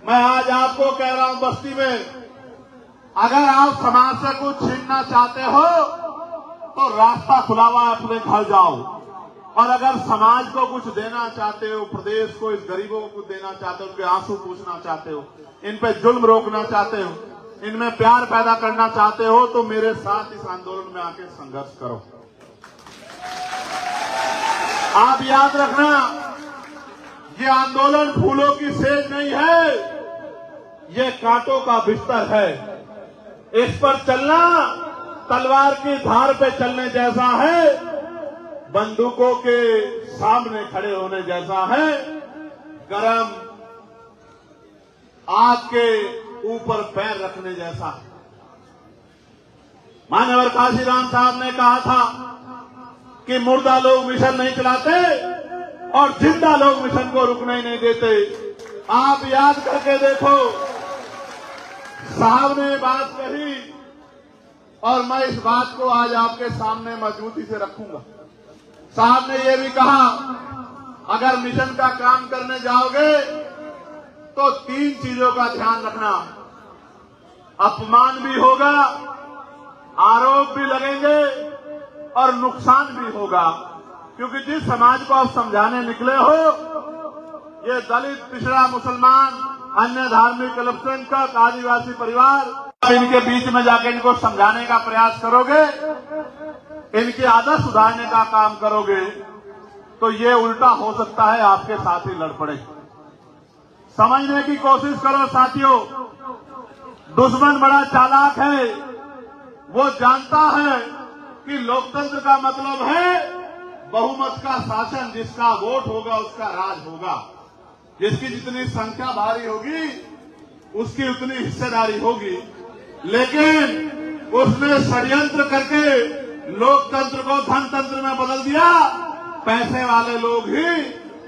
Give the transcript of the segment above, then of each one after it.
मैं आज आपको कह रहा हूं, बस्ती में अगर आप समाज से कुछ छीनना चाहते हो तो रास्ता खुला हुआ है, अपने घर जाओ। और अगर समाज को कुछ देना चाहते हो, प्रदेश को, इस गरीबों को कुछ देना चाहते हो, उनके आंसू पूछना चाहते हो, इन पे जुल्म रोकना चाहते हो, इनमें प्यार पैदा करना चाहते हो, तो मेरे साथ इस आंदोलन में आके संघर्ष करो। आप याद रखना, ये आंदोलन फूलों की सेज नहीं है, ये कांटों का बिस्तर है। इस पर चलना तलवार की धार पे चलने जैसा है, बंदूकों के सामने खड़े होने जैसा है, गरम आग के ऊपर पैर रखने जैसा है। मानवर काशीराम साहब ने कहा था कि मुर्दा लोग मिशन नहीं चलाते और जिंदा लोग मिशन को रुकने ही नहीं देते। आप याद करके देखो, साहब ने बात कही और मैं इस बात को आज आपके सामने मजबूती से रखूंगा। साहब ने यह भी कहा, अगर मिशन का काम करने जाओगे तो 3 चीजों का ध्यान रखना, अपमान भी होगा, आरोप भी लगेंगे और नुकसान भी होगा। क्योंकि जिस समाज को आप समझाने निकले हो, ये दलित, पिछड़ा, मुसलमान, अन्य धार्मिक अल्पसंख्यक, आदिवासी परिवार, इनके बीच में जाकर इनको समझाने का प्रयास करोगे, इनकी आदत सुधारने का काम करोगे, तो ये उल्टा हो सकता है, आपके साथ ही लड़ पड़े। समझने की कोशिश करो साथियों, दुश्मन बड़ा चालाक है। वो जानता है कि लोकतंत्र का मतलब है बहुमत का शासन, जिसका वोट होगा उसका राज होगा, जिसकी जितनी संख्या भारी होगी उसकी उतनी हिस्सेदारी होगी। लेकिन उसने षड्यंत्र करके लोकतंत्र को धनतंत्र में बदल दिया। पैसे वाले लोग ही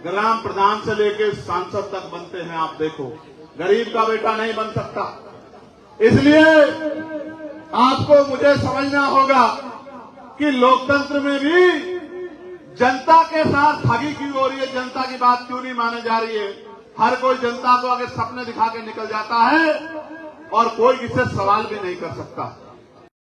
ग्राम प्रधान से लेकर सांसद तक बनते हैं। आप देखो, गरीब का बेटा नहीं बन सकता। इसलिए आपको मुझे समझना होगा कि लोकतंत्र में भी जनता के साथ ठगी क्यों हो रही है, जनता की बात क्यों नहीं मानी जा रही है। हर कोई जनता को आगे सपने दिखा के निकल जाता है और कोई किससे सवाल भी नहीं कर सकता।